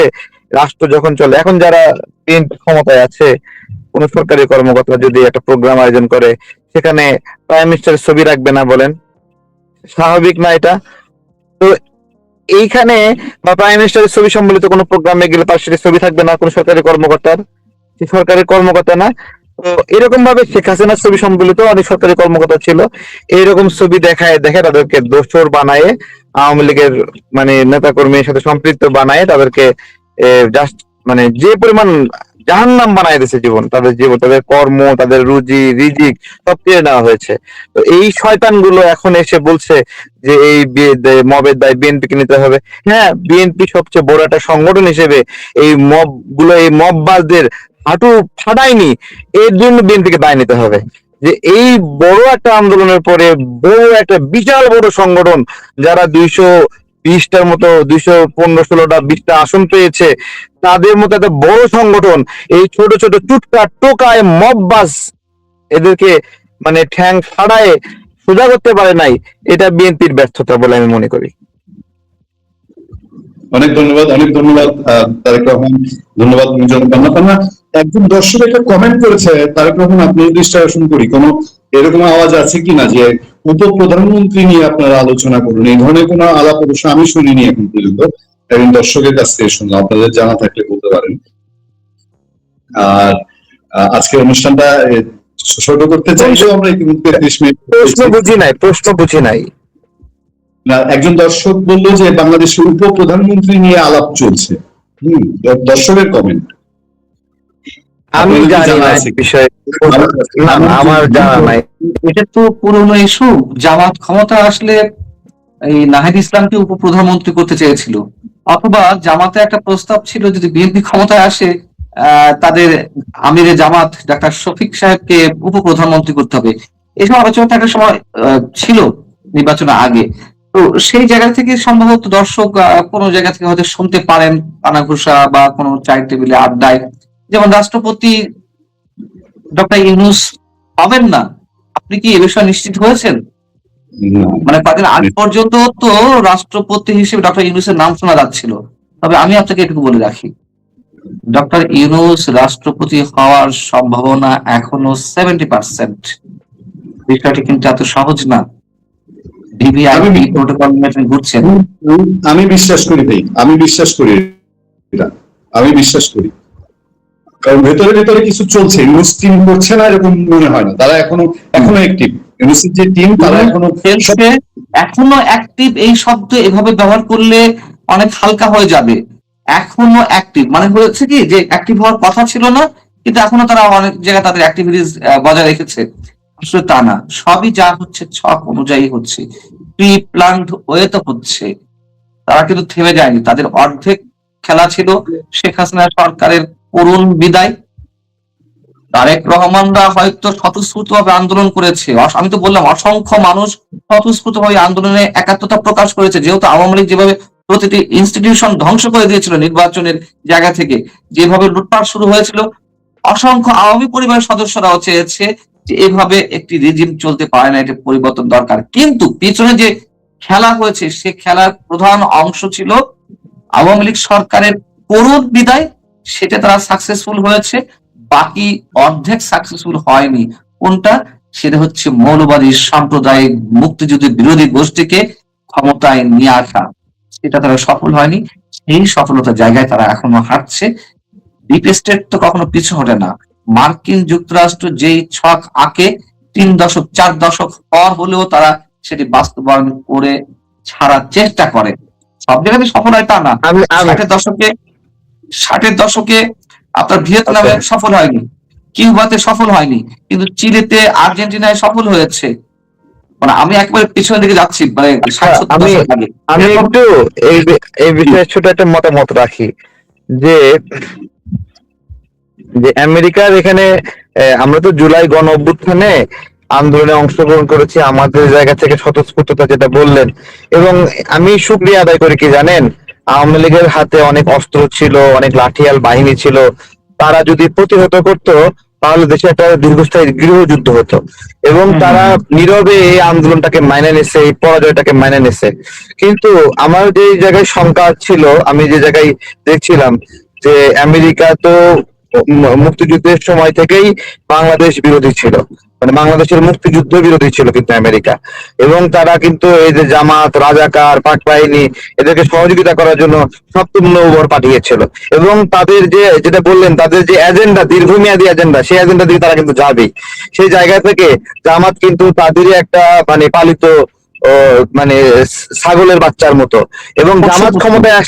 রাষ্ট্র যখন চলে, এখন যারা বিএনপি ক্ষমতায় আছে, কোন সরকারি কর্মকর্তা যদি একটা প্রোগ্রাম আয়োজন করে সেখানে প্রাইম মিনিস্টারের ছবি রাখবে না বলেন? স্বাভাবিক না এটা? তো এইখানে বা প্রাইম মিনিস্টারের ছবি সম্বলিত কোনো প্রোগ্রামে গেলে তার সেটা ছবি থাকবে না কোন সরকারি কর্মকর্তার? সে সরকারি কর্মকর্তা না। তো এরকম ভাবে শেখ হাসিনার ছবি সম্বলিত অনেক সরকারি কর্মকর্তা ছিল, এইরকম ছবি দেখায় দেখে তাদেরকে দোসর বানায়ে, আওয়ামী লীগের মানে নেতা কর্মীর সাথে সম্পৃক্ত বানায় তাদেরকে জাস্ট মানে যে পরিমাণ জাহান্নাম বানায় দিয়েছে জীবন, তাদের কর্ম, তাদের রুজি রিজিক সব কেড়ে নেওয়া হয়েছে। তো এই শয়তানগুলো এখন এসে বলছে যে এই মবের দায় বিএনপি কে নিতে হবে। হ্যাঁ, বিএনপি সবচেয়ে বড় একটা সংগঠন হিসেবে এই মব গুলো, এই মববাজদের হাঁটু ফাটায়নি, এর জন্য বিএনপিকে দায় নিতে হবে। যে এই বড় একটা আন্দোলনের পরে বড় একটা বিশাল বড় সংগঠন, যারা 220টার মতো 215-16টা 20টা আসন পেয়েছে, তাদের মতো একটা বড় সংগঠন এই ছোট ছোট চুটকা টোকায় মববাজ এদেরকে মানে ঠ্যাং ফাড়ায় সোজা করতে পারে নাই, এটা বিএনপির ব্যর্থতা বলে আমি মনে করি। অনেক ধন্যবাদ, অনেক ধন্যবাদ তারেক রহমান, ধন্যবাদ মিজানুর পান্না। পান্না, একজন দর্শক একটা কমেন্ট করেছে, তারেক রহমান আপনার দৃষ্টি আকর্ষণ করি, কোন এরকম আওয়াজ আছে কিনা যে উপপ্রধানমন্ত্রী নিয়ে আপনারা আলোচনা করুন? এই ধরনের কোনো আলাপ অবশ্য আমি শুনিনি এখন পর্যন্ত, একজন দর্শকের কাছ থেকে শুনলাম, আপনাদের জানা থাকলে বলতে পারেন। আর আজকের অনুষ্ঠানটা ছোট করতে চাইলেও আমরা ইতিমধ্যে 30 মিনিট প্রশ্ন বুঝি নাই। একজন দর্শক বললো যে বাংলাদেশের উপপ্রধানমন্ত্রী নিয়ে আলাপ চলছে। দর্শকের কমেন্ট, আমি জানি না বিষয়ে, না আমার জানা নাই। এটা তো পুরনো ইস্যু। জামাত ক্ষমতা আসলে এই নাহিদ ইসলামকে উপপ্রধানমন্ত্রী করতে চেয়েছিল, অথবা জামাতে একটা প্রস্তাব ছিল যদি বিএনপি ক্ষমতায় আসে তাদের আমিরে জামাত ডাক্তার শফিক সাহেবকে উপপ্রধানমন্ত্রী করতে হবে। এসব আলোচনা থাকার সময় ছিল নির্বাচনের আগে। তো সেই জায়গা থেকে সম্ভবত দর্শক কোনো জায়গা থেকে হয়তো শুনতে পারেন কানাঘুষা বা কোনো চায়ের টেবিলে আড্ডায়, যেমন রাষ্ট্রপতি ডক্টর ইউনূস পাবেন না। আপনি কি এ বিষয়ে নিশ্চিত হয়েছেন? মানে তাদের আগ পর্যন্ত তো রাষ্ট্রপতি হিসেবে ডক্টর ইউনূসের নাম শোনা যাচ্ছিল। তবে আমি আপনাকে এটুকু বলে রাখি, ডক্টর ইউনূস রাষ্ট্রপতি হওয়ার সম্ভাবনা এখনো 70%। বিষয়টি কিন্তু এত সহজ না। প্রোটোকল মেনে ঘুরছেন। আমি বিশ্বাস করি ভাই, আমি বিশ্বাস করি এটা, আমি বিশ্বাস করি, কারণ ভেতরে ভেতরে কিছু চলছে। ইউনুস টিম করছে না এরকম মনে হয় না, তারা এখনো অ্যাক্টিভ। ইউনুসের যে টিম তারা এখনো অ্যাক্টিভ, এই শব্দ এভাবে ব্যবহার করলে অনেক হালকা হয়ে যাবে। এখনো অ্যাক্টিভ মানে হচ্ছে কি যে অ্যাক্টিভ হওয়ার কথা ছিল না, কিন্তু এখনো তারা অনেক জায়গায় তাদের অ্যাক্টিভিটিস বজায় রেখেছে। আসলে তা না, সবই যা হচ্ছে ছক অনুযায়ী হচ্ছে। প্রি প্ল্যান্ড ওয়েতে হচ্ছে, তারা কিন্তু থেমে যায়নি। তাদের অর্ধেক খেলা ছিল শেখ হাসিনা সরকারের করুণ বিদায়। তারেক রহমানরা হয়তো স্বতঃস্ফূর্তভাবে আন্দোলন করেছে, আমি তো বললাম অসংখ্য মানুষ স্বতঃস্ফূর্তভাবে আন্দোলনে একাত্মতা প্রকাশ করেছে, যেহেতু আওয়ামী লীগ যেভাবে প্রতিটি ইনস্টিটিউশন ধ্বংস করে দিয়েছিল নির্বাচনের জায়গা থেকে, যেভাবে লুটপাট শুরু হয়েছিল, অসংখ্য আওয়ামী পরিবারের সদস্যরাও চেয়েছে যে এভাবে একটি রিজিম চলতে পারে না, এটা পরিবর্তন দরকার। কিন্তু পিছনে যে খেলা হয়েছে সে খেলার প্রধান অংশ ছিল আওয়ামী লীগ সরকারের করুণ বিদায়, সেটা তারা সাকসেসফুল হয়েছে। বাকি অর্ধেক সাকসেসফুল হয়নি। কোনটা? সেটা হচ্ছে মৌলবাদী সাম্প্রদায়িক মুক্তিযুদ্ধের বিরোধী গোষ্ঠীকে ক্ষমতায় নিয়ে আসা, সেটা তারা সফল হয়নি। এই সফলতার জায়গায় তারা এখনো হাঁটছে। ডিপ স্টেট তো কখনো পিছু হটে না। মার্কিন যুক্তরাষ্ট্র যেই ছক আঁকে 3 দশক 4 দশক পর হলেও তারা সেটি বাস্তবায়ন করে ছাড়ার চেষ্টা করে। সব জায়গায় সফল হয় তা না। আমি আমি 60-এর দশকে আপনার ভিয়েতনামে আচ্ছা, সফল হয়নি, কিউবাতে সফল হয়নি, কিন্তু চিলিতে আর্জেন্টিনায় সফল হয়েছে। মানে আমি একেবারে পিছনের দিকে যাচ্ছি, মানে আচ্ছা, 60-70 আমি দশক আগে আমি এরকম। একটু এই বিষয়ে ছোট একটা মতামত রাখি যে যে আমেরিকার এখানে আমরা তো জুলাই গণ অভ্যুত্থানে আন্দোলনে অংশগ্রহণ করেছি আমাদের জায়গা থেকে স্বতঃস্ফূর্ততা যেটা বললেন, এবং আমি শুকরিয়া আদায় করি কি জানেন, আওয়ামী লীগের হাতে অনেক অস্ত্র ছিল, অনেক লাঠিয়াল বাহিনী ছিল, তারা যদি প্রতিহত করতো তাহলে দেশে একটা দীর্ঘস্থায়ী গৃহযুদ্ধ হতো, এবং হম হম তারা হম। নীরবে এই আন্দোলনটাকে মাইনে নিছে, এই পরাজয়টাকে মাইনে নিছে। কিন্তু আমার যে জায়গায় শঙ্কা ছিল, আমি যে জায়গায় দেখছিলাম যে আমেরিকা তো মুক্তিযুদ্ধের সময় থেকেই বাংলাদেশ বিরোধী ছিল, মানে বাংলাদেশের মুক্তিযুদ্ধ বিরোধী ছিল কিন্তু আমেরিকা, এবং তারা কিন্তু এই যে জামাত, রাজাকার, পাক বাহিনী এদেরকে সহযোগিতা করার জন্য সপ্তম নৌবহর পাঠিয়েছিল, এবং তাদের যে যেটা বললেন তাদের যে এজেন্ডা, দীর্ঘমেয়াদী এজেন্ডা, সেই এজেন্ডা দিয়ে তারা কিন্তু যাবেই। সেই জায়গা থেকে জামাত কিন্তু তাদেরই একটা মানে পালিত ও মানে ছাগলের বাচ্চার মতো। এবং জামাত ক্ষমতায়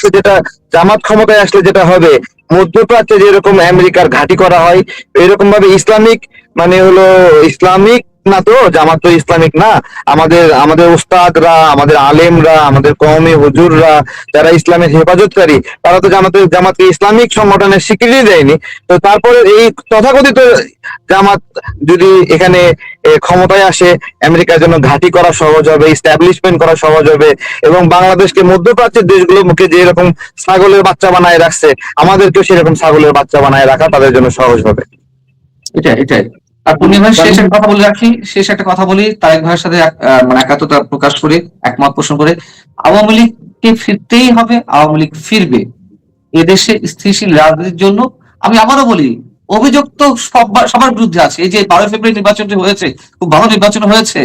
আসলে যেটা হবে, মধ্যপ্রাচ্যে যেরকম আমেরিকার ঘাঁটি করা হয়, এরকম ভাবে ইসলামিক মানে হলো ইসলামিক না, তো জামাত তো ইসলামিক না। আমাদের আমাদের উস্তাদরা, আমাদের আলেমরা, আমাদের কওমি হুজুররা যারা ইসলামের হেফাজতকারী, তারা তো জামাতকে ইসলামিক সংগঠনের স্বীকৃতি দেয়নি। তো তারপরে এই তথাকথিত জামাত যদি এখানে ক্ষমতায় আসে, আমেরিকার জন্য ঘাঁটি করা সহজ হবে, ইস্টাবলিশমেন্ট করা সহজ হবে, এবং বাংলাদেশকে মধ্যপ্রাচ্যের দেশগুলোকে যে এরকম ছাগলের বাচ্চা বানায় রাখছে, আমাদেরকেও সেরকম ছাগলের বাচ্চা বানায় রাখা তাদের জন্য সহজ হবে। এটাই। আর তুমি ভাই শেষ একটা কথা বলে রাখি, শেষ একটা কথা বলি, তারেক ভাইয়ের সাথে মানে একাত্মতা প্রকাশ করে, একমত পোষণ করে, আওয়ামী লীগকে ফিরতেই হবে, আওয়ামী লীগ ফিরবে এদেশে স্থিতিশীল রাজনীতির জন্য। আমি আবারও বলি, অভিযোগ তো সবার বিরুদ্ধে আছে। এই যে 12 ফেব্রুয়ারি নির্বাচনটি হয়েছে, খুব ভালো নির্বাচন হয়েছে।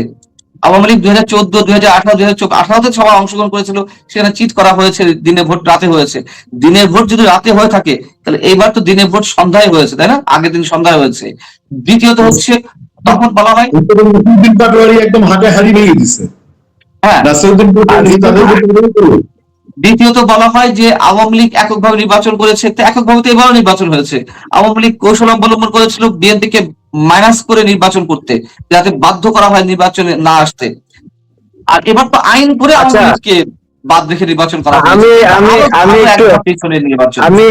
আওয়ামী লীগ 2014, 2018, 2018তে সবাই অংশগ্রহণ করেছিল, সেখানে চিট করা হয়েছে, দিনের ভোট রাতে হয়েছে। দিনের ভোট যদি রাতে হয়ে থাকে, তাহলে এইবার তো দিনের ভোট সন্ধ্যায় হয়েছে, তাই না? আগের দিন সন্ধ্যায় হয়েছে। দ্বিতীয়ত হচ্ছে, তখন বলা হয়, উত্তর পাটোয়ারি একদম হাতে হাড়ি ভেঙে দিচ্ছে। হ্যাঁ, নাসিরউদ্দিন পাটোয়ারি তাদের দ্বিতীয়ত বলা হয় যে আওয়ামী লীগ এককভাবে নির্বাচন করেছে, তো এককভাবে তো এবারও নির্বাচন হয়েছে। আওয়ামী লীগ কৌশল অবলম্বন করেছিল বিএনপিকে মাইনাস করে নির্বাচন করতে, যাতে বাধ্য করা হয় নির্বাচনে না আসতে। আর এবার তো আইন করে আচ্ছা, আওয়ামী লীগকে বাদ রেখে নির্বাচন করা হয়েছে। আমি আমি আমি একটু পিছনে নির্বাচন। আমি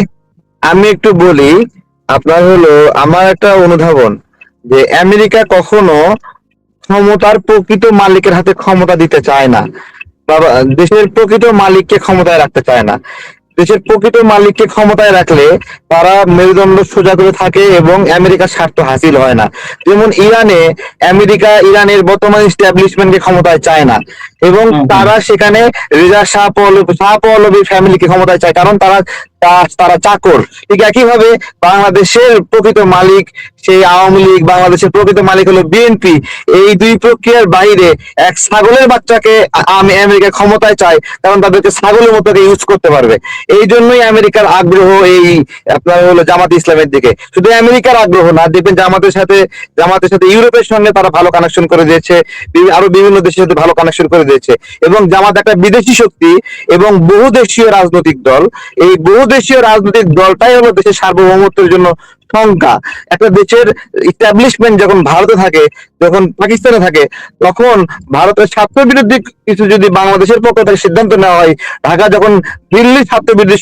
আমি একটু বলি, আপনার হলো আমার একটা অনুধাবন যে আমেরিকা কখনো ক্ষমতার প্রকৃত মালিকের হাতে ক্ষমতা দিতে চায় না, বাবা, দেশের প্রকৃত মালিককে ক্ষমতায় রাখতে চায় না। দেশের প্রকৃত মালিককে ক্ষমতায় রাখলে তারা মেরুদণ্ড সোজা করে থাকে এবং আমেরিকার স্বার্থ হাসিল হয় না। যেমন আমেরিকা ইরানের বর্তমান ইস্টাবলিশমেন্টকে ক্ষমতায় চায় না, এবং তারা সেখানে রেজা শাহ পহলভী ফ্যামিলিকে ক্ষমতায় চায়, কারণ তারা তারা চাকর। ঠিক একইভাবে বাংলাদেশের প্রকৃত মালিক সেই আওয়ামী লীগ, বাংলাদেশের প্রকৃত মালিক হলো বিএনপি। এই দুই প্রক্রিয়ার বাইরে এক ছাগলের বাচ্চাকে আমি আমেরিকা ক্ষমতায় চাই, কারণ তাদেরকে ছাগলের মতো ইউজ করতে পারবে। এই জন্যই আমেরিকার আগ্রহ এই আপনার হলো জামাত ইসলামের দিকে। শুধু আমেরিকার আগ্রহ না, দেখবেন জামাতের সাথে ইউরোপের সঙ্গে তারা ভালো কানেকশন করে দিয়েছে, আরো বিভিন্ন দেশের সাথে ভালো কানেকশন করে দিয়েছে। এবং জামাত একটা বিদেশি শক্তি এবং বহুদেশীয় রাজনৈতিক দল। এই বহুদেশীয় রাজনৈতিক দলটাই হলো দেশের সার্বভৌমত্বের জন্য সংখ্যা, একটা দেশের ইস্টাবলিশমেন্ট যখন ভারতে থাকে, যখন পাকিস্তানে থাকে, তখন ভারতের স্বার্থ বিরোধী কিছু যদি বাংলাদেশের পক্ষ থেকে সিদ্ধান্ত নেওয়া হয়, ঢাকা যখন দিল্লি স্বার্থ বিরোধী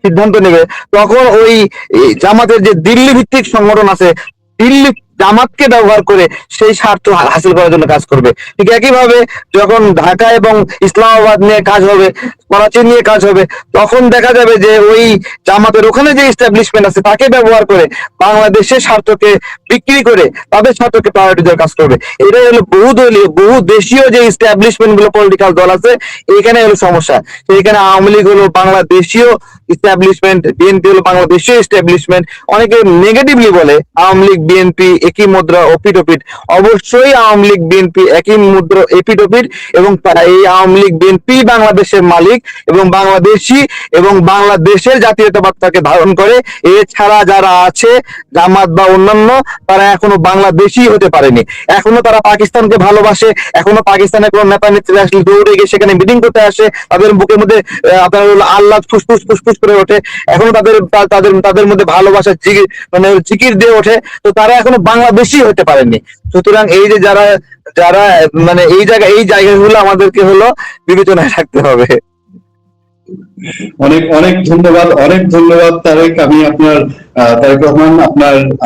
সিদ্ধান্ত নেবে, তখন ওই জামাতের যে দিল্লি ভিত্তিক সংগঠন আছে, দিল্লি জামাতকে ব্যবহার করে সেই স্বার্থ হাসিল করার জন্য কাজ করবে। ঠিক একইভাবে যখন ঢাকা এবং ইসলামাবাদ নিয়ে কাজ হবে, করাচি নিয়ে কাজ হবে, তখন দেখা যাবে যে ওই জামাতের ওখানে যে এস্টাবলিশমেন্ট আছে তাকে ব্যবহার করে বাংলাদেশের স্বার্থকে বিক্রি করে তাদের স্বার্থকে প্রায়োরিটি দেওয়ার কাজ করবে। এটাই হলো বহুদলীয় বহু দেশীয় যে এস্টাবলিশমেন্ট গুলো পলিটিক্যাল দল আছে, এখানে হলো সমস্যা। সেখানে আওয়ামী লীগ হলো বাংলাদেশীয় এস্টাবলিশমেন্ট, বিএনপি হলো বাংলাদেশীয় এস্টাবলিশমেন্ট। অনেকে নেগেটিভলি বলে আওয়ামী লীগ বিএনপি একই মুদ্রা ওপিট। অবশ্যই আওয়ামী লীগ বিএনপি একই মুদ্রা এপিট, এবং এই আওয়ামী লীগ বিএনপি বাংলাদেশের মালিক এবং বাংলাদেশি এবং বাংলাদেশের জাতীয়তাবাদটাকে ধারণ করে। এছাড়া যারা আছে জামাত বা অন্যান্য, তারা এখনো বাংলাদেশি হতে পারেনি। এখনো তারা পাকিস্তানকে ভালোবাসে, এখনো পাকিস্তানের কোন নেতা নেত্রী আসলে দৌড়ে গিয়ে সেখানে মিটিং করতে আসে, তাদের বুকের মধ্যে আপনার আল্লাহ ফুসফুস ফুসফুস করে ওঠে, এখনো তাদের তাদের তাদের মধ্যে ভালোবাসা মানে জিকির দিয়ে ওঠে। তো তারা এখনো বাংলাদেশি হতে পারেনি। সুতরাং এই যে যারা যারা মানে এই জায়গাগুলো আমাদেরকে হলো বিবেচনায় রাখতে হবে। অনেক অনেক ধন্যবাদ, অনেক ধন্যবাদ তারেক। আমি আপনার তারেক রহমান,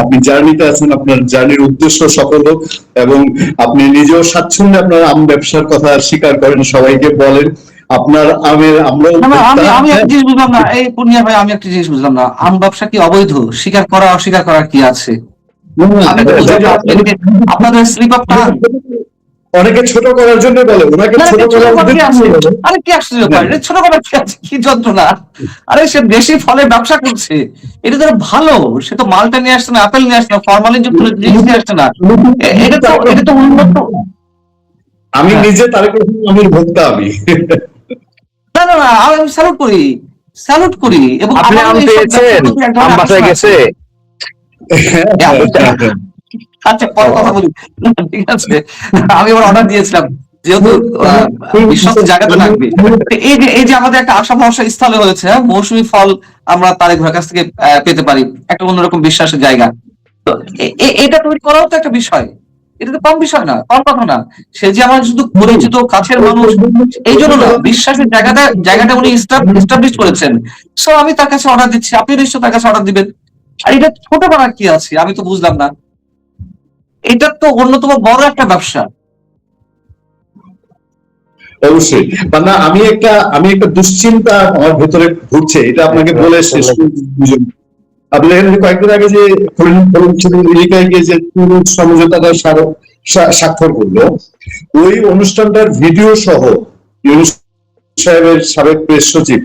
আপনি জার্নিতে আছেন, আপনার জার্নির উদ্দেশ্য সফল হোক এবং আপনি নিজেও স্বাচ্ছন্দ্যে আপনার আম ব্যবসার কথা স্বীকার করেন, সবাইকে বলেন আপনার আমের আমরা আমি একটা জিনিস বুঝলাম না, এই পূর্ণিয়া ভাই, আমি একটা জিনিস বুঝলাম না, আম ব্যবসা কি অবৈধ? স্বীকার করা অস্বীকার করার কি আছে? আপনাদের স্লিপ আপটা অনেকে ছোট করার জন্য বলে, ওনাকে ছোট করার আরে কি আশ্চর্য ব্যাপার, ছোট করার কি আছে, কি যন্ত্রণা? আরে সে দেশি ফলে ব্যবসা করছে, এটা তো ভালো। সে তো মালটা নিয়ে আসছে না, আপেল নিয়ে আসছে না, ফরমালিন যুক্ত জিনিস নিয়ে আসছে না। এটা তো উন্নত। আমি নিজে তারেক রহমান আমের ভোক্তা আমি। না, আমি স্যালুট করি এবং আপনি আম পেয়েছেন? আম বাসায় গেছে? আচ্ছা, পরে কথা বলি, ঠিক আছে? আমি আবার অর্ডার দিয়েছিলাম, যেহেতু বিশ্বস্ত জায়গাতে লাগবে। এই যে আমাদের একটা আশা ভরসা স্থলে হয়েছে, মৌসুমী ফল আমরা তারেক ভাইয়ের কাছ থেকে পেতে পারি, একটা অন্যরকম বিশ্বাসের জায়গা। তো এটা তৈরি করাও তো একটা বিষয়, এটা তো কম বিষয় না, কম কথা না। সে যে আমার শুধু পরিচিত কাছের মানুষ, এই জন্য না, বিশ্বাসের জায়গাটা উনি এস্টাবলিশ করেছেন। সো আমি তার কাছে অর্ডার দিচ্ছি, আপনি নিশ্চয় তার কাছে অর্ডার দিবেন। আর এটা ছোট করার কি আছে? আমি তো বুঝলাম না। এটা তো অন্যতম বড় একটা ব্যবসা। অবশ্যই। না, আমি একটা দুশ্চিন্তা আমার ভেতরে ঘুরছে, এটা আপনাকে বলে শেষ করব। আপনি দেখেন কয়েকদিন আগে যে এলাকায় গিয়ে যে সমঝোতাটা স্বাক্ষর করলো, ওই অনুষ্ঠানটার ভিডিও সহ ইউনূস সাহেবের সাবেক প্রেস সচিব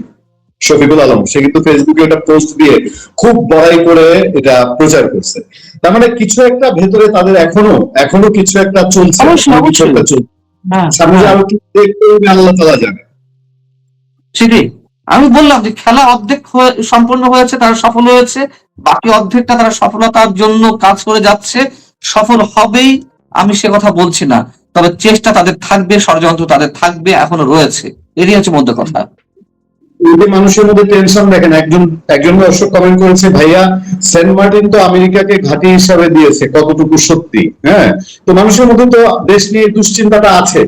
শফিকুল আলম, সে কিন্তু ফেসবুকে ওটা পোস্ট দিয়ে খুব বড়াই করে এটা প্রচার করছে। তার মানে কিছু একটা ভেতরে তাদের এখনো কিছু একটা চলছে, সামনে আরো কি দেখতে হবে আল্লাহ তাআলা জানে। সেটাই আমি বললাম যে খেলা অর্ধেক সম্পূর্ণ হয়েছে, তারা সফল হয়েছে, বাকি অর্ধেকটা তারা সফলতার জন্য কাজ করে যাচ্ছে। সফল হবেই, আমি সে কথা বলছি না, তবে চেষ্টা তাদের থাকবে, ষড়যন্ত্র তাদের থাকবে, এখনো রয়েছে। এটাই হচ্ছে মধ্যে কথা। এই যে মানুষের মধ্যে টেনশন দেখেন, একজন দর্শক কমেন্ট করেছে, ভাইয়া সেন্ট মার্টিন তো আমেরিকাকে ঘাঁটি হিসাবে দিয়েছে, কতটুকু সত্যি? হ্যাঁ, তো মানুষের মধ্যে তো দেশ নিয়ে দুশ্চিন্তাটা আছে।